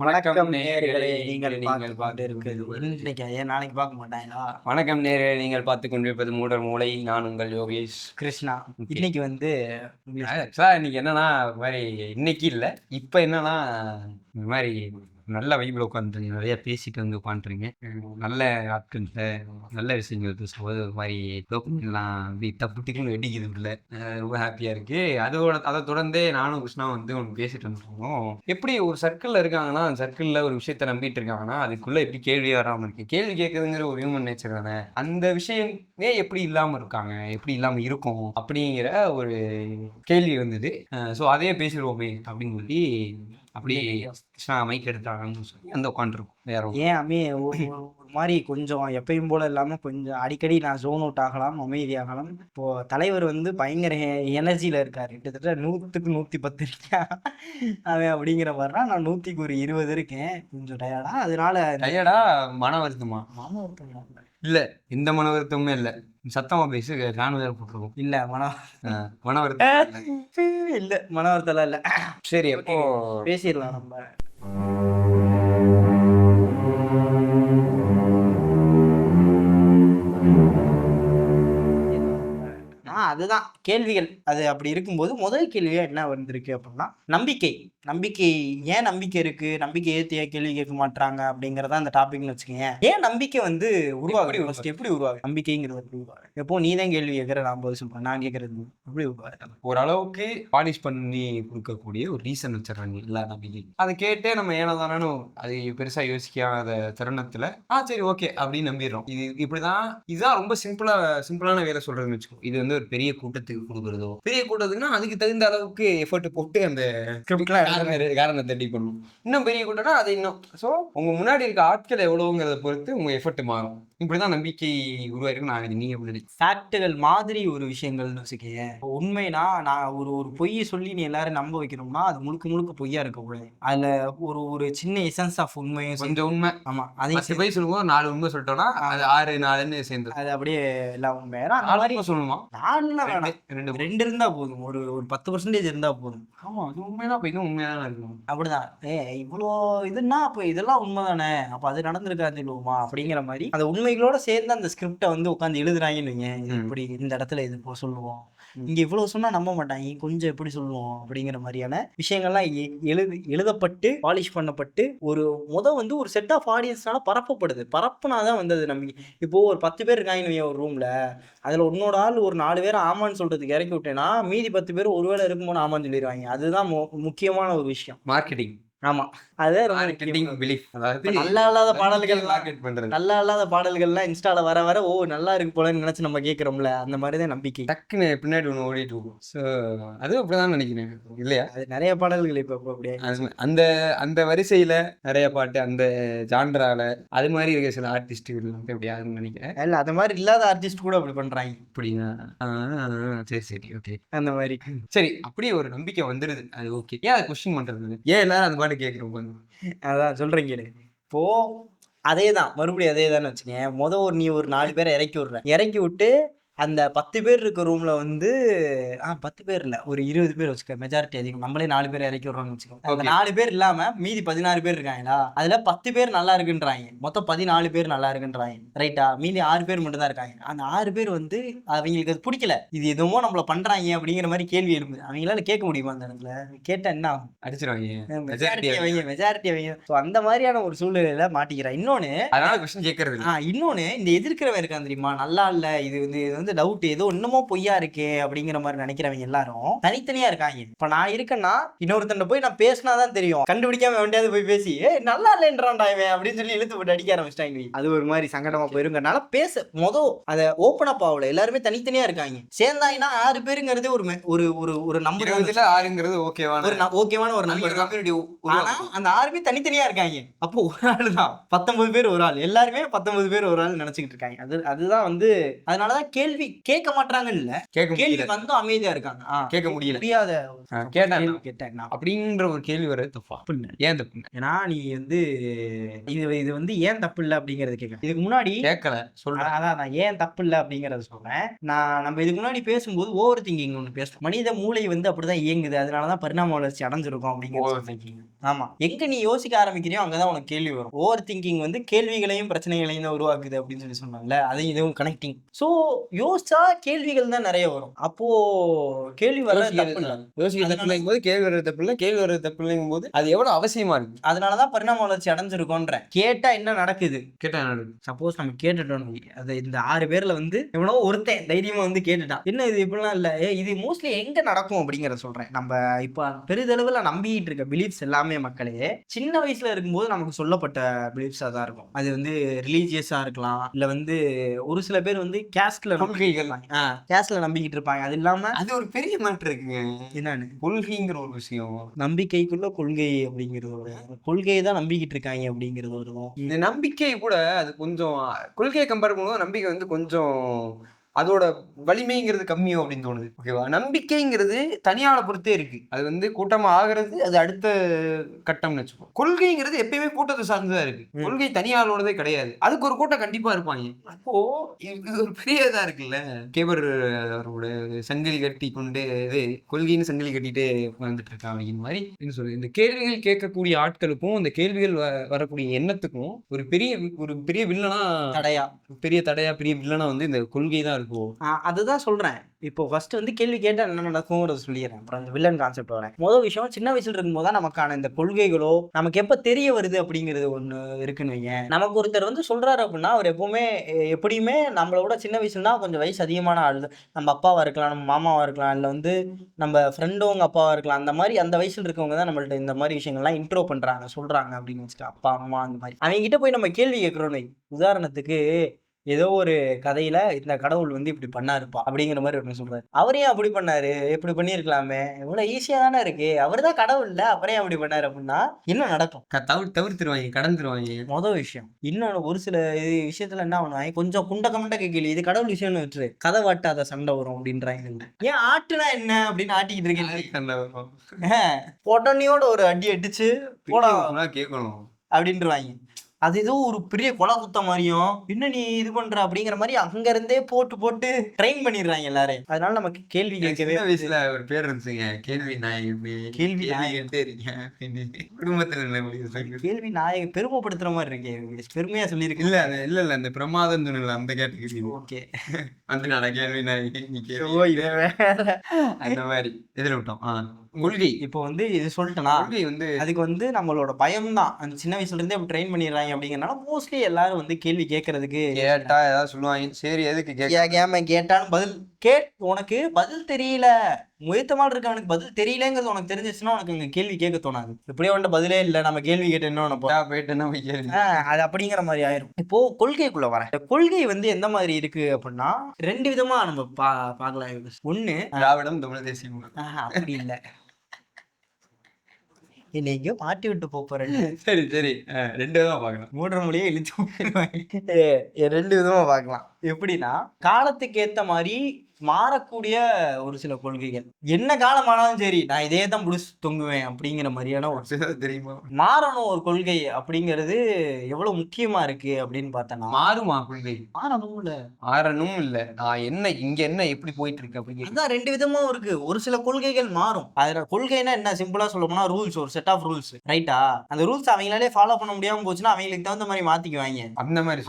வணக்கம் நேயர்களே, நீங்கள் பார்த்துக் கொண்டிருப்பது இன்னைக்கு ஏன் நாளைக்கு பார்க்க மாட்டாங்களா? வணக்கம் நேயர்களே, நீங்கள் பார்த்துக் கொண்டிருப்பது மூடர் மூளை. நான் உங்கள் யோகேஷ் கிருஷ்ணா. ஓகே. இன்னைக்கு வந்து ஆக்சுவலா இன்னைக்கு என்னன்னா, இது மாதிரி இன்னைக்கு இல்ல, இப்ப என்னன்னா, இந்த மாதிரி நல்ல வைப்ல உட்காந்துட்டு நிறைய பேசிட்டு வந்து உட்காந்துருங்க. நல்ல ஆட்கள்கிட்ட நல்ல விஷயங்கள் பேசும்போது ஒரு மாதிரி டோப்பமின்லாம் அப்படி டப்புட்டிக்குன்னு வெடிக்குது உள்ள. ரொம்ப ஹாப்பியா இருக்கு. அதை தொடர்ந்தே நானும் கிருஷ்ணா வந்து ஒன்று பேசிட்டு வந்துருக்கோம். எப்படி ஒரு சர்க்கிள்ல இருக்காங்கன்னா, அந்த சர்க்கிள்ல ஒரு விஷயத்த நம்பிட்டு இருக்காங்கன்னா, அதுக்குள்ள எப்படி கேள்வி வராம இருக்கு? கேள்வி கேட்கறதுங்கிற ஒரு ஹியூமன் நேச்சர் தானே. அந்த விஷயமே எப்படி இல்லாம இருக்காங்க, எப்படி இல்லாம இருக்கும் அப்படிங்கிற ஒரு கேள்வி வந்தது. ஸோ அதையே பேசிடுவோமே அப்படின்னு சொல்லி அப்படியே கிருஷ்ணா மைக் எடுத்தாங்கன்னு சொல்லி அந்த உட்காந்துருக்கும். வேற ஒண்ணும் ஏன் ஒரு மாதிரி கொஞ்சம் எப்பயும் போல இல்லாம கொஞ்சம் அடிக்கடி நான் ஜோன் அவுட் ஆகலாம், அமைதியாகலாம். இப்போ தலைவர் வந்து பயங்கர எனர்ஜியில இருக்காரு. கிட்டத்தட்ட 100க்கு 110 இருக்கேன் அவன் அப்படிங்கிற மாதிரினா, நான் 100க்கு ஒரு 20 இருக்கேன். கொஞ்சம் டயர்டா, அதனால டயர்டா, மன வருத்தமா? மன வருத்தம் இல்ல, எந்த மன வருத்தமுமே இல்ல. சத்தமா பேசு, காண வேற போட்டுருவோம். இல்ல மன வருத்தம் இல்ல மன வருத்தம்லாம் இல்ல. சரி, அப்போ பேசிடலாம் நம்ம. அதுதான் கேள்விகள். அது அப்படி இருக்கும்போது முதல் கேள்வியா என்ன வந்திருக்கு அப்படின்னா, நம்பிக்கை ஏன் நம்பிக்கை இருக்கு, நம்பிக்கை ஏத்தி ஏன் கேள்வி கேட்க மாட்டாங்க அப்படிங்கறத அந்த டாபிக்னு வச்சுக்கோங்க. ஏன் நம்பிக்கை வந்து உருவாகுது, ஃபர்ஸ்ட் எப்படி உருவாகுது நம்பிக்கைங்கிறது? எப்படி உருவாகுது? எப்போ நீ தான் கேள்வி கேட்கற, நான் பதில் சொல்றேன். நான் கேட்கறது எப்படி உருவாகுது? ஓரளவுக்கு பாலிஷ் பண்ணி கொடுக்கக்கூடிய ஒரு ரீசன் வச்சிடறாங்க எல்லா நம்பிக்கை. அதை கேட்டே நம்ம ஏனதானு அது பெருசா யோசிக்காத தருணத்துல சரி ஓகே அப்படின்னு நம்பிடுறோம். இது இப்படிதான், இதுதான் ரொம்ப சிம்பிளான வேலை சொல்றதுன்னு வச்சுக்கோ. இது வந்து ஒரு பெரிய கூட்டத்துக்கு கொடுக்குறதோ, பெரிய கூட்டத்துக்குன்னா அதுக்கு தகுந்த அளவுக்கு எஃபர்ட் போட்டு அந்த காரணத்தை ரெடி பண்ணும். இன்னும் பெரிய கூட்டம்னா அது இன்னும். ஸோ உங்க முன்னாடி இருக்க ஆட்கள் எவ்வளவுங்கிறத பொறுத்து உங்க எஃபர்ட் மாறும். இப்படிதான் நம்பிக்கை உருவாயிருக்கும். நான் நீங்க எப்படி ஃபேக்டுகள் மாதிரி ஒரு விஷயங்கள்னு வச்சுக்கேன். உண்மைனா நான் ஒரு பொய்யை சொல்லி நீ எல்லாரும் நம்ப வைக்கணும்னா அது முழுக்க பொய்யா இருக்கக்கூடாது. அதுல ஒரு ஒரு சின்ன எசன்ஸ் ஆஃப் உண்மையும் கொஞ்சம் உண்மை. ஆமா, அதையும் போய் சொல்லுவோம். 4 உண்மை சொல்லிட்டோம்னா அது 6 4ன்னு சேர்ந்து அது அப்படியே எல்லாம் உண்மை. அந்த மாதிரி சொல்லணுமா? 4 2 இருந்தா போதும். ஒரு 10% இருந்தா போதும். ஆமா, அது உண்மைதான். அப்ப இதுவும் உண்மையாதான் இருக்கும். அப்படிதான். இவ்வளோ இதுன்னா அப்ப இதெல்லாம் உண்மைதானே, அப்ப அது நடந்திருக்காது சொல்லுவோமா அப்படிங்கிற மாதிரி அந்த உண்மைகளோட சேர்ந்து அந்த ஸ்கிரிப்டை வந்து உட்காந்து எழுதுறாங்கன்னு வைங்க. இப்படி இந்த இடத்துல இது சொல்லுவோம், இங்க இவ்வளவு சொன்னா நம்ப மாட்டாங்க, கொஞ்சம் எப்படி சொல்லுவோம் அப்படிங்கிற மாதிரியான விஷயங்கள்லாம் எழுதப்பட்டு பாலிஷ் பண்ணப்பட்டு வந்து ஒரு செட் ஆஃப் ஆடியன்ஸ்னால பரப்பப்படுது. பரப்புனாதான் வந்து அது நம்பிக்கை. இப்போ ஒரு 10 பேர் இருக்காங்கன்னு ஒரு ரூம்ல, அதுல உன்னோட ஆள் ஒரு 4 பேர் ஆமான்னு சொல்றதுக்கு இறக்கி விட்டேன்னா மீதி 10 பேர் ஒருவேளை இருக்கும்போது ஆமான்னு சொல்லிடுவாங்க. அதுதான் முக்கியமான ஒரு விஷயம், மார்க்கெட்டிங். ஆமா, அதே ரொம்ப நல்லா இல்லாத பாடல்கள், நல்லா இல்லாத பாடல்கள்லாம் இன்ஸ்டால வர வர நல்லா இருக்கு போலன்னு நினைச்சு நம்ம கேட்கிறோம்ல, அந்த மாதிரிதான் நம்பிக்கை. டக்குன்னு பின்னாடி ஒன்று ஓடிட்டு இருக்கும். ஸோ அது அப்படிதான் நினைக்கிறேன், இல்லையா? அது நிறைய பாடல்கள் இப்போ அப்படியே அந்த அந்த வரிசையில நிறைய பாட்டு அந்த ஜான்ரால அது மாதிரி இருக்க சில ஆர்டிஸ்டுகள் வந்து எப்படி யாருன்னு நினைக்கிறேன். இல்ல அது மாதிரி இல்லாத ஆர்டிஸ்ட் கூட அப்படி பண்றாங்க. அப்படின்னா சரி ஓகே, அந்த மாதிரி. சரி, அப்படியே ஒரு நம்பிக்கை வந்துருது, அது ஓகே. ஏன் அதை கொஸ்டின் பண்றது? ஏன் எல்லாரும் அந்த பாட்டு கேட்கிறோம்? அதான் சொல்றீங்க. இப்போ அதேதான், மறுபடியும் அதேதான் வச்சுக்கேன். நீ ஒரு 4 பேரை இறக்கி விட்டு அந்த 10 பேர் இருக்க ரூம்ல வந்து 10 பேர் இல்ல, ஒரு 20 பேர் வச்சுக்க, மெஜாரிட்டி அதிகம். நம்மளே 4 பேர் இறக்கி விடுறோம்னு வச்சுக்கோ. அந்த 4 பேர் இல்லாம மீதி 16 பேர் இருக்காங்களா, அதுல 10 பேர் நல்லா இருக்குன்றாங்க, மொத்தம் 14 பேர் நல்லா இருக்குன்றாங்க, ரைட்டா? மீதி 6 பேர் மட்டும் தான் இருக்காங்க. அந்த 6 பேர் வந்து அவங்களுக்கு அது பிடிக்கல, இது எதுவும் நம்மள பண்றாங்க அப்படிங்கிற மாதிரி கேள்வி எழுப்புது. அவங்களால கேட்க முடியுமா? அந்த இடத்துல கேட்டா என்ன ஆகும்? அடிச்சிருவாங்க. மெஜாரிட்டி அவங்க அந்த மாதிரியான ஒரு சூழ்நிலையில மாட்டிக்கிறா. இன்னொன்னு, அதனால கொஸ்டின் கேட்கறது. இன்னொன்னு, இந்த எதிர்க்கிறவன் இருக்கான் தெரியுமா, நல்லா இல்ல, இது வந்து டவுட், ஏதோ இன்னமும் பொய்யா இருக்கே அப்படிங்கிற மாதிரி நினைக்கிறவங்க எல்லாரும் தனித்தனியா இருக்காங்க. இப்ப நான் இருக்கேன்னா இன்னொருத்தன் போய் நான் பேசினாதான் தெரியும், கண்டுபிடிக்காம வேண்டியது போய் பேசி நல்லா இல்லைன்றான்டா இவன் அப்படின்னு சொல்லி இழுத்து போட்டு அடிக்க ஆரம்பிச்சிட்டாங்க. அது ஒரு மாதிரி சங்கடமா போயிருங்கனால அதை ஓப்பன் அப் ஆகல. எல்லாருமே தனித்தனியா இருக்காங்க. சேர்ந்தாங்கன்னா 6 பேருங்கிறது ஒரு நம்பர், 6ங்கிறது ஓகேவான ஒரு நம்பர். ஆனா அந்த 6 பேர் தனித்தனியா இருக்காங்க. அப்போ ஒரு ஆள் தான் 19 பேர் ஒரு ஆள், எல்லாருமே 19 பேர் ஒரு ஆள் நினைச்சுக்கிட்டு இருக்காங்க. அதுதான் வந்து அதனாலதான் கேள்வி கேள்வி கேட்க மாட்டாங்கன்னு இல்ல, கேட்க கேள்வி முடியல, வந்தும் அமைதியா இருக்காங்க. கேட்க முடியல. முடியாத கேட்டேன் கேள்வி கேட்டேன் நான். அப்படின்ற ஒரு கேள்வி வர்றது தப்பா? தப்புன்னு. ஏன் தப்புங்க? ஏன்னா நீ வந்து இது இது வந்து ஏன் தப்பு இல்லை அப்படிங்கறது கேட்க. இதுக்கு முன்னாடி கேட்கல சொல்றேன். அதான் நான் ஏன் தப்பு இல்லை அப்படிங்கறத சொல்றேன். நம்ம இதுக்கு முன்னாடி பேசும்போது ஓவர் திங்கிங் ஒன்று பேசுறோம். மனித மூளை வந்து அப்படிதான் இயங்குது, அதனாலதான் பரிணாம வளர்ச்சி அடைஞ்சிருக்கும் அப்படிங்கிறது. ஆமா, எங்க நீ யோசிக்க ஆரம்பிக்கிறியோ அங்கதான் உனக்கு கேள்வி வரும். ஓவர் திங்கிங் வந்து கேள்விகளையும் பிரச்சனைகளையும் தான் உருவாக்குது அப்படின்னு சொல்லி சொன்னாங்கல்ல, அதையும் இதுவும் கனெக்டிங். சோ யோசிச்சா கேள்விகள் தான் நிறைய வரும். அப்போ கேள்வி வர தப்பு இல்லை. யோசிக்க தப்பு இல்லைங்கும் போது கேள்வி வர்றது தப்பு இல்லை, கேள்வி வர்றது தப்பு இல்லைங்கும் போது அது எவ்வளவு அவசியமா இருக்கு. அதனாலதான் பரிணாம வளர்ச்சி அடைஞ்சிருக்கோன்ற. கேட்டா என்ன நடக்குது? கேட்டா சப்போஸ் நம்ம கேட்டுட்டோம், அது இந்த 6 பேர்ல வந்து எவனோ ஒருத்தன் தைரியமா வந்து கேட்டுட்டான், என்ன இது இப்படிலாம் இல்ல, இது மோஸ்ட்லி எங்க நடக்கும் அப்படிங்கறத சொல்றேன். நம்ம இப்ப பெரிதளவுல நம்பிட்டு இருக்க பிலீஃப்ஸ் எல்லாமே மக்களே சின்ன வயசுல இருக்கும்போது நமக்கு சொல்லப்பட்ட பிலீஃப்ஸா தான் இருக்கும். அது வந்து ரிலீஜியஸா இருக்கலாம், இல்ல வந்து ஒரு சில பேர் வந்து கேஸ்ட்ல நம்பிக்கிட்டு இருப்பாங்க. அது இல்லாம அது ஒரு பெரிய மேட்டர் இருக்குங்க. என்னன்னு கொள்கைங்கிற ஒரு விஷயம், நம்பிக்கைக்குள்ள கொள்கை அப்படிங்கிறது ஒரு கொள்கையை தான் நம்பிக்கிட்டு இருக்காங்க அப்படிங்கிறது ஒரு இந்த நம்பிக்கை கூட அது கொஞ்சம் கொள்கையை கம்பேர் பண்ணும்போது நம்பிக்கை வந்து கொஞ்சம் அதோட வலிமைங்கிறது கம்மியோ அப்படின்னு தோணுது. ஓகேவா? நம்பிக்கைங்கிறது தனியாளை பொறுத்தே இருக்கு. அது வந்து கூட்டமா ஆகிறது அது அடுத்த கட்டம்னு வச்சுக்கோ. கொள்கைங்கிறது எப்பயுமே கூட்டத்தை சார்ந்துதான் இருக்கு. கொள்கை தனியாளோடதே கிடையாது. அதுக்கு ஒரு கூட்டம் கண்டிப்பா இருப்பாங்க. அப்போ இது ஒரு பெரிய இதா இருக்குல்ல. கேபர் அவரோட சங்கிலி கட்டி கொண்டு இது கொள்கைன்னு சங்கிலி கட்டிட்டு வந்துட்டு இருக்காங்க அப்படிங்கிற மாதிரி என்ன சொல்றது. இந்த கேள்விகள் கேட்கக்கூடிய ஆட்களுக்கும் இந்த கேள்விகள் வரக்கூடிய எண்ணத்துக்கும் ஒரு பெரிய வில்லனா பெரிய வில்லனா வந்து இந்த கொள்கை தான் இருக்கும். அதுதான் சொல்றேன். இப்போ ஃபர்ஸ்ட் வந்து கேள்வி கேட்டா என்ன நடக்கும்ங்கிறத சொல்லிடுறேன். அப்புறம் இந்த வில்லன் கான்செப்ட் வரேன். முதல் விஷயம், சின்ன வயசுல இருக்கும்போது தான் நமக்கான இந்த கொள்கைகளோ நமக்கு எப்ப தெரிய வருது அப்படிங்கிறது ஒண்ணு இருக்குன்னு வைங்க. நமக்கு ஒருத்தர் வந்து சொல்றாரு அப்படின்னா அவர் எப்படியுமே நம்மளோட சின்ன வயசுலனா கொஞ்சம் வயசு அதிகமான ஆள், நம்ம அப்பாவா இருக்கலாம், நம்ம மாமாவா இருக்கலாம், இல்ல வந்து நம்ம ஃப்ரெண்டோங்க அப்பாவா இருக்கலாம். அந்த மாதிரி அந்த வயசுல இருக்கவங்க தான் நம்மள்ட்ட இந்த மாதிரி விஷயங்கள்லாம் இன்ட்ரோ பண்றாங்க, சொல்றாங்க அப்படின்னு வச்சுட்டு அப்பா அம்மா அந்த மாதிரி அவங்க கிட்ட போய் நம்ம கேள்வி கேட்கிறோம். உதாரணத்துக்கு ஏதோ ஒரு கதையில இந்த கடவுள் வந்து இப்படி பண்ணாருப்பா அப்படிங்கிற மாதிரி ஒண்ணு சொல்றாரு. அவரே அப்படி பண்ணாரு, எப்படி பண்ணிருக்கலாமே, இவ்வளவு ஈஸியா தானே இருக்கு, அவர்தான் கடவுள் இல்ல, அவரே அப்படி பண்ணாரு அப்படின்னா என்ன நடக்கும்? தவிர்த்துருவாங்க, கடந்துருவாங்க. முதல் விஷயம். இன்னொன்னு, ஒரு சில விஷயத்துல என்ன பண்ணுவாங்க, கொஞ்சம் குண்டக்க கேள்வி, இது கடவுள் விஷயம்னு வச்சு கதை வாட்டாத சண்டை வரும் அப்படின்றாங்க. ஏன் ஆட்டுனா என்ன அப்படின்னு ஆட்டிக்கிட்டு இருக்கேன், பொட்டனியோட ஒரு அடி அடிச்சு போடா கேட்கணும் அப்படின்றாங்க. அது ஏதோ ஒரு பெரிய கொலை குத்த மாதிரியும் என்ன நீ இது பண்ற அப்படிங்கிற மாதிரி அங்க இருந்தே போட்டு ட்ரெயின் பண்ணிடுறாங்க எல்லாரையும். அதனால நமக்கு கேள்வி கேட்கவே வயசுல ஒரு பேர் இருந்துச்சுங்க, கேள்வி நாயகன். கேள்வி குடும்பத்துல கேள்வி நாயகன் பெருமைப்படுத்துற மாதிரி இருக்கேன், பெருமையா சொல்லியிருக்கு. இல்ல இந்த பிரமாதம் சொன்ன அந்த கேட்டகரி. ஓகே, வந்து நான் கேள்வி நாயகன் அந்த மாதிரி எதிர விட்டோம். கொள்கை இப்போ வந்து இது சொல்லிட்டேன்னா வந்து அதுக்கு வந்து நம்மளோட பயம் தான். அந்த சின்ன வயசுல இருந்தே அப்படி ட்ரெயின் பண்ணிடுறாங்க அப்படிங்கறனால மோஸ்ட்லி எல்லாரும் வந்து கேள்வி கேட்கறதுக்கு கேட்டா ஏதாவது சொல்லுவாங்க. சரி, எதுக்கு கேட்டாலும் பதில் உனக்கு பதில் தெரியல, முயத்தமால் இருக்கவனுக்கு பதில் தெரியலங்கிறது உனக்கு தெரிஞ்சிச்சுன்னா உனக்கு இங்க கேள்வி கேட்க தோணாது. இப்படியே வந்துட்டு பதிலே இல்லை, நம்ம கேள்வி கேட்டு என்ன போயிட்டு அது அப்படிங்கிற மாதிரி ஆயிரும். இப்போ கொள்கைக்குள்ள வரேன். கொள்கை வந்து எந்த மாதிரி இருக்கு அப்படின்னா 2 விதமா நம்ம பார்க்கலாம். ஒண்ணு திராவிடம், தமிழ் தேசியம். அப்படி இல்லை, என்னை எங்கேயோ மாட்டி விட்டு போறேன். சரி 2 விதமா பார்க்கலாம். 3 மொழியே இழுத்து 2 விதமா பார்க்கலாம். எப்படின்னா காலத்துக்கு ஏத்த மாதிரி மாறக்கூடிய ஒரு சில கொள்கைகள். என்ன காலம் ஆனாலும் சரி நான் இதே தான் புடிச்சு தொங்குவேன் அப்படிங்கிற மாதிரியான ஒரு தெரியுமா மாறணும் ஒரு கொள்கை அப்படிங்கிறது எவ்வளவு முக்கியமா இருக்கு அப்படின்னு பார்த்தேன்னா, மாறுமா கொள்கை? மாறணும் இல்ல நான் என்ன எப்படி போயிட்டு இருக்கு அப்படிங்கிறது. அதான் 2 விதமும் இருக்கு. ஒரு சில கொள்கைகள் மாறும். அதுல கொள்கைன்னா என்ன, சிம்பிளா சொல்ல போனா ரூல்ஸ், ஒரு செட் ஆஃப் ரூல்ஸ், ரைட்டா? அந்த ரூல்ஸ் அவங்களாலே ஃபாலோ பண்ண முடியாம போச்சுன்னா அவங்களுக்கு தகுந்த மாதிரி மாத்திக்குவாங்க.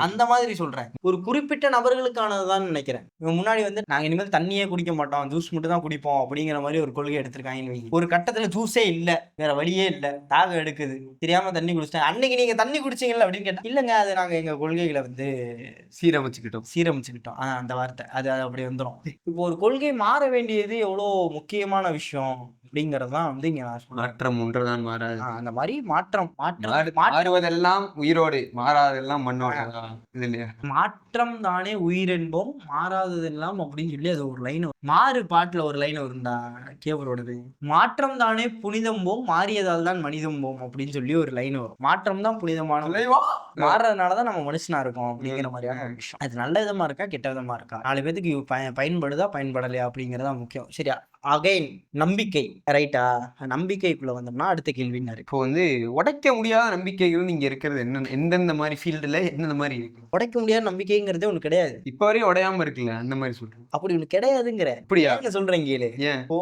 அந்த மாதிரி சொல்றேன். ஒரு குறிப்பிட்ட நபர்களுக்கானதான் நினைக்கிறேன். இவங்க முன்னாடி வந்து நாங்க தண்ணியே குடிக்க மாட்டோம், ஜூஸ் மட்டும் தான் குடிப்போம் அப்படிங்கிற மாதிரி ஒரு கொள்கை எடுத்திருக்காங்க. ஒரு கட்டத்துல ஜூஸே இல்ல, வேற வழியே இல்ல, தாகம் எடுக்குது, தெரியாம தண்ணி குடிச்சிட்டேன். அன்னைக்கு நீங்க தண்ணி குடிச்சீங்கல்ல அப்படின்னு கேட்டா, இல்லங்க அது நாங்க எங்க கொள்கைகளை வந்து சீரமைச்சுக்கிட்டோம். அந்த வார்த்தை அது அப்படி வந்துடும். இப்போ ஒரு கொள்கை மாற வேண்டியது எவ்வளவு முக்கியமான விஷயம் அப்படிங்கறதுதான் வந்து இங்க மாற்றம் ஒன்றுதான் மாறாது. அந்த மாதிரி மாற்றம் மாறுவதெல்லாம் உயிரோடு, மாறாதெல்லாம் மண்ணோடு. மாற்றம் தானே உயிரென்போம், மாறாததெல்லாம் அப்படின்னு சொல்லி அது ஒரு லைன். மாறு பாட்டுல ஒரு லைன் வரும்டா கேவரோடது. மாற்றம் தானே புனிதம் போம், மாறியதால் தான் மனிதம் போம் அப்படின்னு சொல்லி ஒரு லைன் வரும். மாற்றம் தான் புனிதமான மாறுறதுனாலதான் நம்ம மனுஷனா இருக்கோம் அப்படிங்கிற மாதிரியான ஒரு விஷயம். அது நல்ல விதமா இருக்கா கெட்ட விதமா இருக்கா, 4 பேத்துக்கு பயன்படுதா பயன்படலையா அப்படிங்கறதா முக்கியம். சரி, அகைன் நம்பிக்கை ரைட்டா? நம்பிக்கைக்குள்ள வந்தோம்னா அடுத்த கேள்வின்னாரு. இப்போ வந்து உடைக்க முடியாத நம்பிக்கைகள் நீங்க இருக்கிறது என்ன, எந்தெந்த மாதிரி ஃபீல்டுல எந்தெந்த மாதிரி இருக்கு? உடைக்க முடியாத நம்பிக்கைங்கிறதே ஒண்ணு கிடையாது. இப்ப வரையும் உடையாம இருக்குல்ல, அந்த மாதிரி சொல்றேன். அப்படி ஒண்ணு கிடையாதுங்கிற. அப்படியா? என்ன சொல்றேன் கேளு. ஏன்? இப்போ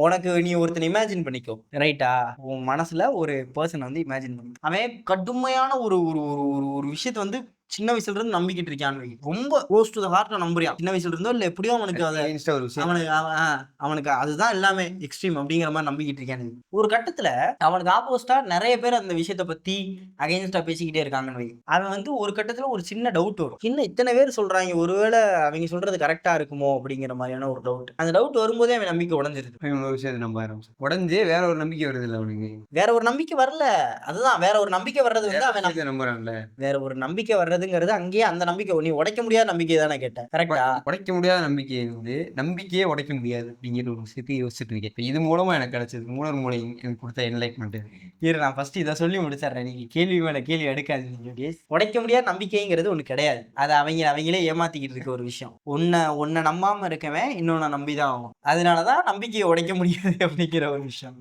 உனக்கு நீ ஒருத்தனை இமேஜின் பண்ணிக்கோ ரைட்டா? உன் மனசுல ஒரு பர்சன் வந்து இமேஜின் பண்ணி, அவன் கடுமையான ஒரு ஒரு ஒரு ஒரு ஒரு விஷயத்த வந்து சின்ன வயசுல இருந்து நம்பிக்கிட்டு இருக்கான்னு வை. ரொம்ப க்ளோஸ் டு த ஹார்ட்ல நம்புறியான் சின்ன வயசுல இருந்தோ, இல்ல எப்படியோ அவனுக்கு அதை ஒரு விஷயம். அவனுக்கு அதுதான் எல்லாமே எக்ஸ்ட்ரீம் அப்படிங்கிற மாதிரி நம்பிக்கிட்டு இருக்கானு. ஒரு கட்டத்துல அவனுக்கு ஆப்போசிட்டா நிறைய பேர் அந்த விஷயத்த பத்தி அகைன்ஸ்டா பேசிக்கிட்டே இருக்காங்கன்னு வை. அவன் வந்து ஒரு கட்டத்துல ஒரு சின்ன டவுட் வரும், என்ன இத்தனை பேர் சொல்றாங்க, ஒருவேளை அவங்க சொல்றது கரெக்டா இருக்குமோ அப்படிங்கிற மாதிரியான ஒரு டவுட். அந்த டவுட் வரும்போதே அவன் நம்பிக்கை உடஞ்சிருது. ஒரு விஷயத்தை நம்ப ஆரம்பிச்சு உடஞ்சே வேற ஒரு நம்பிக்கை வருது இல்லை அவனுக்கு. வேற ஒரு நம்பிக்கை வரல, அதுதான் வேற ஒரு நம்பிக்கை வர்றது வந்து அவன் நம்புறான்ல. வேற ஒரு நம்பிக்கை வர்றதுங்கிறது அங்கேயே அந்த நம்பிக்கை, நீ உடைக்க முடியாத நம்பிக்கை தானே கேட்டேன், கரெக்டா? உடைக்க முடியாத நம்பிக்கையை வந்து நம்பிக்கையே உடைக்க முடியாது அப்படிங்கிற ஒரு விஷயத்தை யோசிச்சுட்டு இருக்கேன். இப்போ இது மூலமா எனக்கு கிடைச்சது மூலர் மூலை எனக்கு கொடுத்த என்லைட்மெண்ட். இரு, நான் ஃபர்ஸ்ட் இதை சொல்லி முடிச்சிடுறேன். நீங்க கேள்வி மேல கேள்வி எடுக்காதீங்க. உடைக்க முடியாத நம்பிக்கைங்கிறது ஒண்ணு கிடையாது. அது அவங்களே ஏமாத்திக்கிட்டு இருக்க ஒரு விஷயம். ஒன்ன நம்பாம இருக்கவன் இன்னொன்னு நம்பிதான் ஆகும். அதனாலதான் நம்பிக்கையை உடைக்க முடியாது அப்படிங்கிற ஒரு விஷயம்.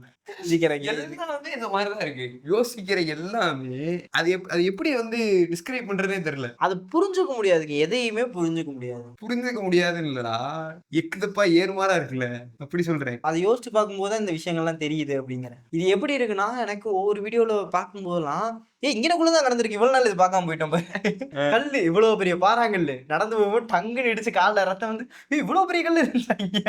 எல்லாமே இந்த மாதிரிதான் இருக்கு. யோசிக்கிற எல்லாமே அது எப்படி வந்து டிஸ்கிரைப் பண்றதே தெரியல. அது புரிஞ்சுக்க முடியாதுங்க, எதையுமே புரிஞ்சுக்க முடியாது. புரிஞ்சுக்க முடியாதுன்னு இல்லடா, எக்குதப்பா ஏறுமாறா இருக்குல்ல, அப்படி சொல்றேன். அதை யோசிச்சு பார்க்கும்போது இந்த விஷயங்கள்லாம் தெரியுது அப்படிங்கிற. இது எப்படி இருக்குன்னா, எனக்கு ஒவ்வொரு வீடியோல பார்க்கும்போதெல்லாம் இங்கனக்குள்ளதான் நடந்திருக்கு, இவ்வளவு நாள் இது பார்க்காம போயிட்டோம் கல்லு இவ்வளவு பெரிய பாறாங்கல்லு நடந்து போகும்போது டங்குன்னு இடிச்சு காலில் ரத்தம் வந்து இவ்வளவு பெரிய கல்லு இருந்தாங்க.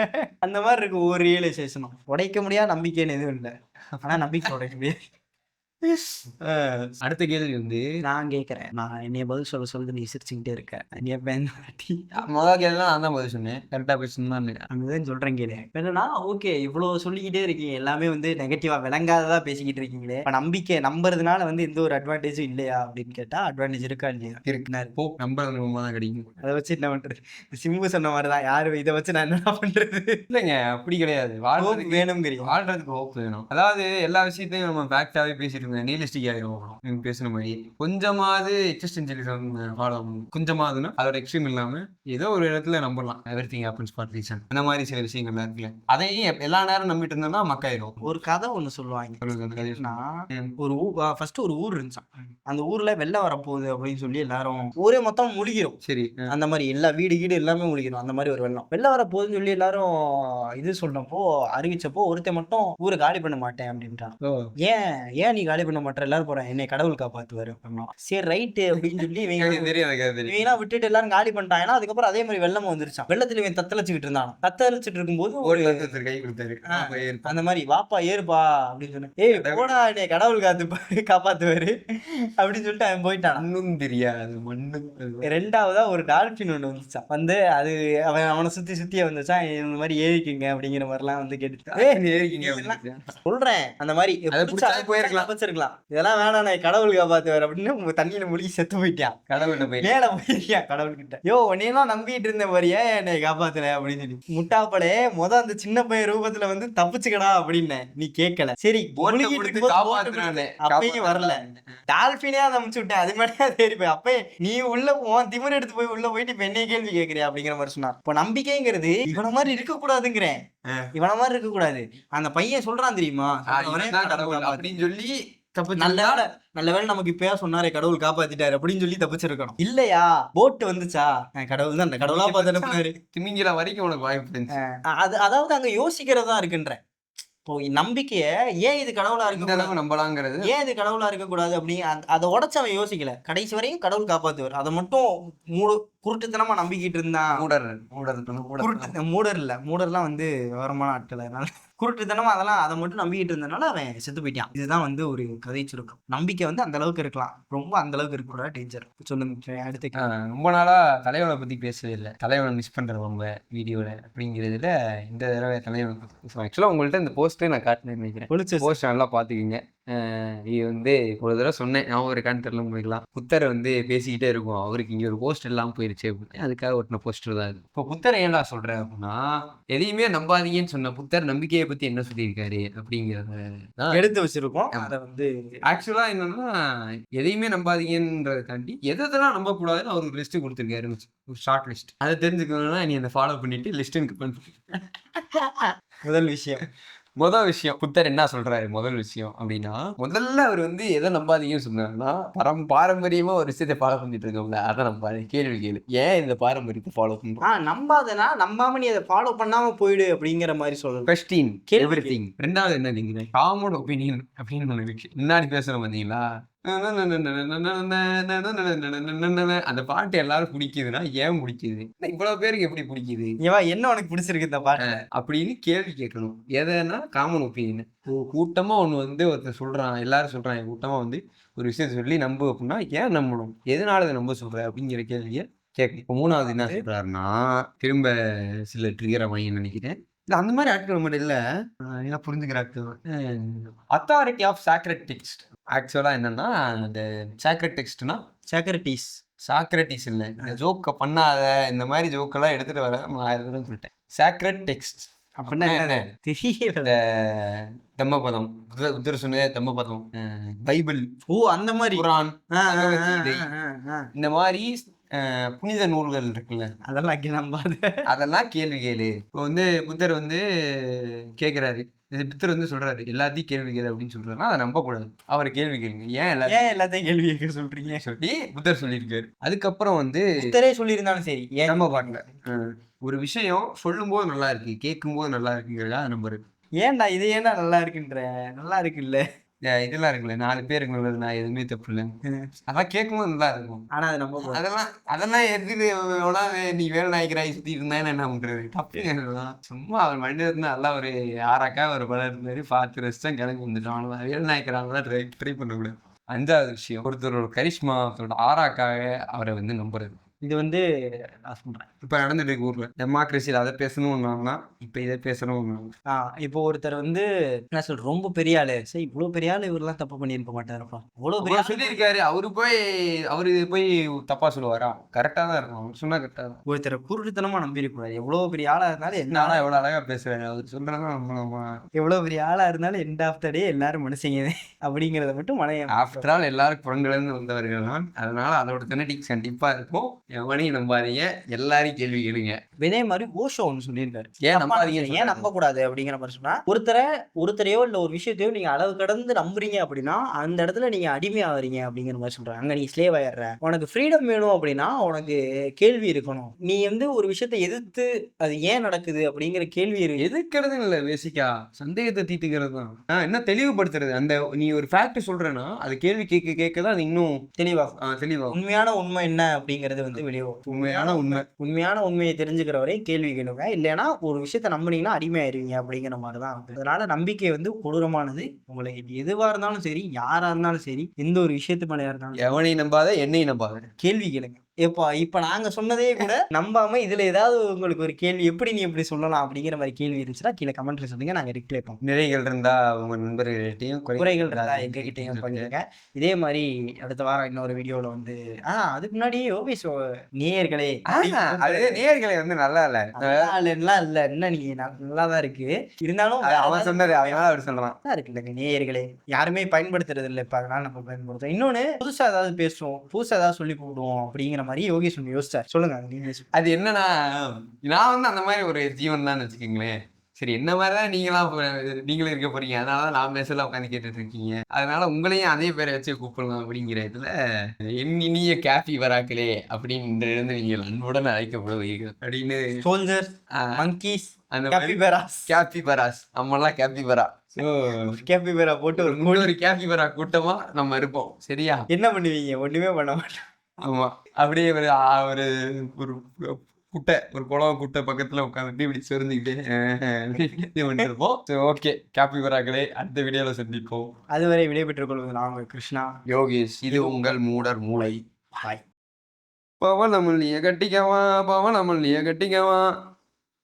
அந்த மாதிரி இருக்கு ஒவ்வொரு ரியலைசேஷனும். உடைக்க முடியாத நம்பிக்கைன்னு எதுவும் இல்லை, ஆனா நம்பிக்கை உடைக்க முடியாது. அடுத்த கேள்வி வந்து நான் கேட்கறேன், நான் என்னைய பதில் சொல்றது நீ சிரிச்சுக்கிட்டே இருக்க. முதல் கேள்வி நான் தான் பதில் சொன்னேன், கரெக்டா பேசணும் அங்கதான் சொல்றேன் கேளு. என்னன்னா, ஓகே இவ்வளவு சொல்லிக்கிட்டே இருக்கீங்க, எல்லாமே வந்து நெகட்டிவா விளங்காததா பேசிக்கிட்டு இருக்கீங்களே, இப்ப நம்பிக்கை நம்புறதுனால வந்து எந்த ஒரு அட்வான்டேஜும் இல்லையா அப்படின்னு கேட்டா, அட்வான்டேஜ் இருக்கா இல்லையா? இருக்குனாரு. போ, நம்புறது ரொம்ப தான் கிடைக்கும். அதை வச்சு என்ன பண்றது? சிம்பு சொன்ன மாதிரிதான், யாரு இதை வச்சு நான் என்ன பண்றது? இல்லைங்க, அப்படி கிடையாது. வாழ்றதுக்கு வேணுங்கிறீங்க, வாழ்றதுக்கு ஹோப் வேணும். அதாவது எல்லா விஷயத்தையும் நம்ம ஃபேக்டாவே பேசிட்டு நீலிஸ்டிக் ஆகிடும் பேசுன மாதிரி. கொஞ்சமாவது எக்ஸிஸ்டென்ஷியலிசம் ஃபாலோ பண்ணணும். கொஞ்சமாவதுன்னா அதோட எக்ஸ்ட்ரீம் இல்லாம ஏதோ ஒரு இடத்துல நம்பலாம். எவ்ரிதிங் ஹேப்பன்ஸ் ஃபார் ரீசன், அந்த மாதிரி சில விஷயங்கள்லாம் இருக்குல்ல, அதையும் எல்லா நேரம் நம்பிட்டு இருந்தோம்னா மக்காயிரும். ஒரு கதை ஒண்ணு சொல்லுவாங்க. அந்த கதைனா, ஒரு ஃபர்ஸ்ட் ஒரு ஊர் இருந்துச்சான். அந்த ஊர்ல வெள்ளம் வரப்போகுது அப்படின்னு சொல்லி எல்லாரும் ஊரே மொத்தம் முழுகிரும். சரி, அந்த மாதிரி எல்லா வீடு எல்லாமே முழுகிரும். அந்த மாதிரி ஒரு வெள்ளம் வரப்போகுதுன்னு சொல்லி எல்லாரும் இது சொன்னப்போ, அறிவிச்சப்போ ஒருத்தன் மட்டும் ஊரை காலி பண்ண மாட்டேன் அப்படின்ட்டான். ஏன் நீ காலி பண்ண மாட்டேன், எல்லாரும் போறேன், என்னை கடவுள் காப்பாத்துவாரு. சரி ரைட்டு அப்படின்னு சொல்லி இவங்க விட்டுட்டு எல்லாரும் காலி பண்ணிட்டாங்கன்னா, அதுக்கப்புறம் அதே மாதிரி வெள்ளம் வந்துருச்சான். வெள்ளத்துல இவன் தத்தளிச்சுக்கிட்டு இருந்தான். தத்தளிச்சுட்டு இருக்கும்போது ஒரு கை கொடுத்தாரு, அந்த மாதிரி வாப்பா ஏறுப்பா அப்படின்னு சொன்னேன். ஏய் போடா, என்னை கடவுள் காப்பாத்துவாரு அப்படின்னு சொல்லிட்டு அவன் போயிட்டான். இன்னும் தெரியாது மண்ணு. ரெண்டாவதா ஒரு டால்பின் ஒண்ணு வந்துச்சான். வந்து அது அவனை சுத்தியே வந்துச்சான். இந்த மாதிரி ஏறிக்குங்க அப்படிங்கிற மாதிரி எல்லாம் வந்து கேட்டு சொல்றேன். அந்த மாதிரி போயிருக்கலாம், இதெல்லாம் வேணாம், நான் கடவுள் காப்பாத்துவார் அப்படின்னு தண்ணியில முழுகி செத்து போயிட்டான். கடவுள்கிட்ட போயிருக்கான், கடவுள்கிட்ட. யோ உன்னையெல்லாம் நம்பிட்டு இருந்த மாதிரியே என்னை காப்பாத்துற அப்படின்னு சொல்லி. முட்டாப்படே அந்த சின்ன பையன் ரூபத்துல வந்து தப்பிச்சுக்கடா அப்படின்னு நீ கேட்கல. சரி அப்பயும் வரல, டால்பினே நம்பிச்சு விட்டேன், அது மாதிரியே தேடி போய் அப்ப நீ உள்ள திமிர் எடுத்து போய் உள்ள போயிட்டு இப்ப என்னைய கேள்வி கேட்கறியா அப்படிங்கிற மாதிரி சொன்னார். இப்போ நம்பிக்கைங்கிறது இவன மாதிரி இருக்க கூடாதுங்கிறேன், இவன மாதிரி இருக்க கூடாது. அந்த பையன் சொல்றான் தெரியுமா, அப்படின்னு சொல்லி நல்ல வேலை நமக்கு இப்பயா சொன்னாரே கடவுள் காப்பாத்திட்டாரு அப்படின்னு சொல்லி தப்பிச்சிருக்கணும். இல்லையா போட் வந்துச்சா, கடவுள் தான் கடவுளா பார்த்து திமிங்கிற வரைக்கும் உனக்கு வாய்ப்பு. அதாவது அங்க யோசிக்கிறதா இருக்குன்ற. இப்போ நம்பிக்கைய ஏன் இது கடவுளா இருக்கு நம்பலாங்கிறது, ஏன் இது கடவுளா இருக்க கூடாது அப்படி அதை உடச்சு அவன் யோசிக்கல. கடைசி வரையும் கடவுள் காப்பாத்துவார், அதை மட்டும் குருட்டுத்தனமா நம்பிக்கிட்டு இருந்தான். மூடர்லாம் வந்து விவரமான ஆட்கள், அதனால குருட்டுத்தனமா அதை மட்டும் நம்பிக்கிட்டு இருந்தனால அவன் செத்து போயிட்டான். இதுதான் வந்து ஒரு கதை சுருக்கம். நம்பிக்கை வந்து அந்த அளவுக்கு இருக்கலாம், ரொம்ப அந்த அளவுக்கு இருக்கக்கூடாது, டேஞ்சர். சொல்லுங்க அடுத்து. ரொம்ப நாளா தலைவனை பத்தி பேசவே இல்லை, தலைவனை மிஸ் பண்றேன் ரொம்ப வீடியோல அப்படிங்கிறதுல இந்த தடவை தலைவனை ஆக்சுவலா உங்கள்ட்ட இந்த போஸ்டே நான் காட்டினேன்னு நினைக்கிறேன். போஸ்ட் நல்லா பாத்துக்கிங்க. இது வந்து ஒரு தடவை சொன்னேன், ஞாபகம் இருக்கான்னு தெரியல உங்களுக்குலாம். புத்தரை வந்து பேசிக்கிட்டே இருக்கும், அவருக்கு இங்கே ஒரு போஸ்ட் எல்லாம் போயிருச்சு அப்படின்னு. அதுக்காக ஒட்டின போஸ்டர் தான் இது. இப்போ புத்தரை ஏன்டா சொல்கிறேன் அப்படின்னா, எதையுமே நம்பாதீங்கன்னு சொன்ன புத்தர் நம்பிக்கையை பற்றி என்ன சொல்லியிருக்காரு அப்படிங்கிறத தான் எடுத்து வச்சிருக்கோம். அதை வந்து ஆக்சுவலாக என்னன்னா, எதையுமே நம்பாதீங்கன்றதை தாண்டி எதெல்லாம் நம்பக்கூடாதுன்னு அவர் ஒரு லிஸ்ட்டு கொடுத்துருக்காரு, ஒரு ஷார்ட் லிஸ்ட். அதை தெரிஞ்சுக்கணும்னா நீ அதை ஃபாலோ பண்ணிட்டு லிஸ்ட் எனக்கு பண்ணு. முதல் விஷயம் புத்தர் என்ன சொல்றாரு, முதல் விஷயம் அப்படின்னா, முதல்ல அவர் வந்து எதை நம்பாதீங்கன்னு சொன்னாருன்னா, பாரம்பரியமா ஒரு விஷயத்தை ஃபாலோ பண்ணிட்டு இருக்கோம்ல, அதை நம்பாதீங்க. கேள்வி கேளு, ஏன் இந்த பாரம்பரியத்தை ஃபாலோ பண்றோம்? நம்பாதனா நம்பாம நீ அதை ஃபாலோ பண்ணாம போயிடு அப்படிங்கிற மாதிரி சொல்றது. கொஸ்டின் கேள்வி எவ்ரிதிங். ரெண்டாவது என்ன நீங்க காமன் ஒப்பீனியன் அப்படின்னு ஒண்ணு இருக்கு. முன்னாடி பேசுறோம் பாத்தீங்களா, அந்த பாட்டு எல்லாரும் பிடிக்குதுன்னா ஏன் பிடிக்குது, இவ்வளவு பேருக்கு எப்படி பிடிக்குது, என்ன உனக்கு பிடிச்சிருக்கு இந்த பாட்டு அப்படின்னு கேள்வி கேட்கணும். எதனா காமன் ஒப்பீனியன். கூட்டமா ஒண்ணு வந்து ஒருத்தர் சொல்றான், எல்லாரும் சொல்றாங்க, கூட்டமா வந்து ஒரு விஷயத்த சொல்லி நம்பு அப்படின்னா ஏன் நம்பணும், எதனால இதை நம்ப சொல்ற அப்படிங்கிற கேள்வியை கேட்கணும். இப்போ மூணாவது என்ன சொல்றாருன்னா, திரும்ப சில ட்ரிகர் வாங்கி நினைக்கிறேன், இல்ல அந்த மாதிரி ஆட்கள் மட்டும் இல்ல, என்ன புரிஞ்சுக்கிற ஆட்கள், அத்தாரிட்டி ஆஃப் சாக்ரெட் டெக்ஸ்ட். ஆக்சுவலா என்னன்னா, இந்த சாக்ரெட் டெக்ஸ்ட்னா சாக்ரட்டிஸ் இல்லை, இந்த ஜோக்கை பண்ணாத, இந்த மாதிரி ஜோக்கெல்லாம் எடுத்துட்டு வர நான் 1000 தடவை சொல்லிட்டேன். சாக்ரெட் டெக்ஸ்ட் அப்படின்னா என்ன தெரியல. தம்மபதம், புத்தர் சொன்னதே தம்மபதம், பைபிள், அந்த மாதிரி குரான், இந்த மாதிரி புனித நூல்கள் இருக்குல்ல, அதெல்லாம் அங்கே நம்பாத, அதெல்லாம் கேள்வி கேளு. இப்போ வந்து புத்தர் வந்து கேட்கிறாரு, புத்தர் வந்து சொல்றாரு எல்லாத்தையும் கேள்வி கேளு அப்படின்னு சொல்றாருன்னா அதை நம்ப கூடாது, அவரை கேள்வி கேளுங்க. ஏன் எல்லாத்தையும் கேள்வி கேட்க சொல்றீங்க சொல்லி புத்தர் சொல்லியிருக்காரு. அதுக்கப்புறம் வந்து புத்தரே சொல்லியிருந்தாலும் சரி, ஏன் நம்ம பாக்கல, ஒரு விஷயம் சொல்லும் போது நல்லா இருக்கு, கேட்கும் போது நல்லா இருக்குங்கிறதா நம்புறது. ஏன்டா இது ஏன்டா நல்லா இருக்குன்ற, நல்லா இருக்குல்ல, இதெல்லாம் இருக்குல்ல, 4 பேருக்கு நல்லது, நான் எதுவுமே தப்பு இல்லை, அதெல்லாம் கேட்கும்போது நல்லா இருக்கும். ஆனா அது நம்ம அதெல்லாம் எதிர்த்து நீ வேலை நாய்க்கிறாய் சுத்தி இருந்தான்னு என்ன பண்றது, தப்பு. சும்மா அவர் மனிதர் நல்லா ஒரு ஆறாக்கா ஒரு படம் இருந்தாரு, பார்த்து ரசிச்சா கிளம்பி வந்துட்டோம், அவ்வளவுதான். வேலை நாய்க்கிறாங்களா ட்ரை பண்ணக்கூடாது. 5வது விஷயம், ஒருத்தரோட கரிஷ்மா, ஒருத்தரோட ஆறாக்காக அவரை வந்து நம்புறது. இது வந்து நான் சொல்றேன், இப்ப நடந்துட்டு இருக்கு ஊர்ல, டெமோக்ரஸியில் அதை பேசணும்னா இப்ப இதை பேசணும். இப்போ ஒருத்தர் வந்து என்ன சொல்ற, ரொம்ப பெரிய ஆளு, சரி இவ்வளவு பெரிய ஆளு, இவரெல்லாம் தப்பு பண்ணியிருக்க மாட்டாருப்பா, இவ்வளவு பெரிய சொல்லியிருக்காரு, அவரு போய் தப்பா சொல்லுவாரா? கரெக்டா தான் இருக்கும், அவர் சொன்னா கரெக்டா தான். ஒருத்தரை குருட்டுத்தனமா நம்பியிருக்கூடாது. எவ்வளவு பெரிய ஆளா இருந்தாலும் என்ன ஆனா எவ்வளவு அழகா பேசுறாரு, அவர் சொல்றதா எவ்வளவு பெரிய ஆளா இருந்தாலும் எண்ட் ஆஃப் த டே எல்லாரும் மனுஷங்க அப்படிங்கறத மட்டும் மனைய. ஆஃப்டர் ஆல் எல்லாரும் புறங்களிலிருந்து வந்தவர்கள் தான், அதனால அதோட ஜெனடிக்ஸ் கண்டிப்பா இருக்கும். எவனையும் நம்பாதீங்க, எல்லாரையும் கேள்வி கேளுங்க. இதே மாதிரி ஓஷோ ஒன்று சொல்லியிருக்காரு, ஏன் நம்ப கூடாது அப்படிங்கிற மாதிரி சொன்னா, ஒருத்தரையோ இல்ல ஒரு விஷயத்தையோ நீங்க அளவு கடந்து நம்புறீங்க அப்படின்னா அந்த இடத்துல நீங்க அடிமை ஆகுறீங்க அப்படிங்கிற மாதிரி சொல்றாங்க. அங்க நீ ஸ்லேவ் ஆயிடுற. உனக்கு ஃப்ரீடம் வேணும் அப்படின்னா உனக்கு கேள்வி இருக்கணும். நீ வந்து ஒரு விஷயத்தை எதிர்த்து அது ஏன் நடக்குது அப்படிங்கிற கேள்வி இருக்கு. எதிர்க்கிறது இல்ல, பேசிக்கா சந்தேகத்தை தீர்த்துக்கிறது தான், என்ன தெளிவுபடுத்துறது. அந்த நீ ஒரு ஃபேக்ட் சொல்றேன்னா அது கேள்வி கேட்க கேட்கதான் அது இன்னும் தெளிவா உண்மையான உண்மை என்ன அப்படிங்கிறது வந்து வெளியே உண்மையான உண்மையை தெரிஞ்சுக்கிற வரை கேள்வி கேளுங்க. இல்லைன்னா ஒரு விஷயத்த நம்பினீங்கன்னா அடிமையாயிருவீங்க அப்படிங்கிற மாதிரிதான். அதனால நம்பிக்கை வந்து கொடூரமானது. உங்களுக்கு எதுவா இருந்தாலும் சரி, யாரா இருந்தாலும் சரி, எந்த ஒரு விஷயத்து மேலயா இருந்தாலும் எவனையும் நம்பாத, என்னையும் நம்பாத, கேள்வி கேளுங்க. இப்ப நாங்க சொன்னதே கூட நம்பாம இதுல ஏதாவது உங்களுக்கு ஒரு கேள்வி, எப்படி நீ எப்படி சொல்லலாம் அப்படிங்கிற மாதிரி கேள்வி இருந்துச்சுன்னா கீழே கமெண்ட்ல சொல்லுங்க, நாங்க ரிப்ளை பண்ணுவோம். நிறைகள் இருந்தா உங்க நண்பர்கள்ட்டையும், குறைகள் இருந்தா எங்ககிட்டையும் பண்ணுங்க. இதே மாதிரி அடுத்த வாரம் இன்னொரு வீடியோல வந்து அதுக்கு முன்னாடி ஓபிஎஸ் நேயர்களே, நேயர்களை வந்து நல்லா இல்ல என்ன, நீங்க நல்லாதான் இருக்கு, இருந்தாலும் அவன் சொன்னது அதனால அவர் சொல்லலாம் இருக்கு இல்லைங்க. நேயர்களே யாருமே பயன்படுத்துறது இல்லை, இப்ப அதனால நம்ம பயன்படுத்துறோம். இன்னொன்னு புதுசா ஏதாவது பேசுவோம், புதுசா ஏதாவது சொல்லி கூப்பிடுவோம் அப்படிங்கிற மாதிரி யோகேஷ் யோசிச்சார். சொல்லுங்க. அது என்னன்னா, நான் வந்து அந்த மாதிரி ஒரு ஜீவன் தான் வச்சுக்கோங்களேன். சரி, என்ன மாதிரிதான் நீங்களும் இருக்க போறீங்க, அதனாலதான் நான் பேசல உட்காந்து கேட்டுட்டு இருக்கீங்க, அதனால உங்களையும் அதே பேரை வச்சு கூப்பிடலாம் அப்படிங்கிற இதுல இனிய கேபி வராக்களே அப்படின்னு இருந்து நீங்கள் அன்புடன் அழைக்கப்படுவீர்கள் அப்படின்னு சோல்ஜர், மங்கீஸ், அந்த கேபிபராஸ், நம்மளாம் கேபிபரா. கேபிபரா போட்டு ஒரு கேபிபரா கூட்டமா நம்ம இருப்போம். சரியா? என்ன பண்ணுவீங்க? ஒண்ணுமே பண்ண மாட்டோம். ஆமா, அப்படியே ஒரு குட்டை, ஒரு குளம் குட்டை பக்கத்துல உட்காந்துட்டு இப்படி சொருந்துக்கிட்டே பண்ணிருப்போம். ஓகே கேபிபராக்களே, அடுத்த வீடியோல சந்திப்போம். அதுவரை விடைபெற்றுக் கொள்வது நான் உங்கள் கிருஷ்ணா, யோகேஷ். இது உங்கள் மூடர் மூளை. பாய். பவனமல்லிய கட்டிக்கவா, பவனமல்லிய கட்டிக்கவா.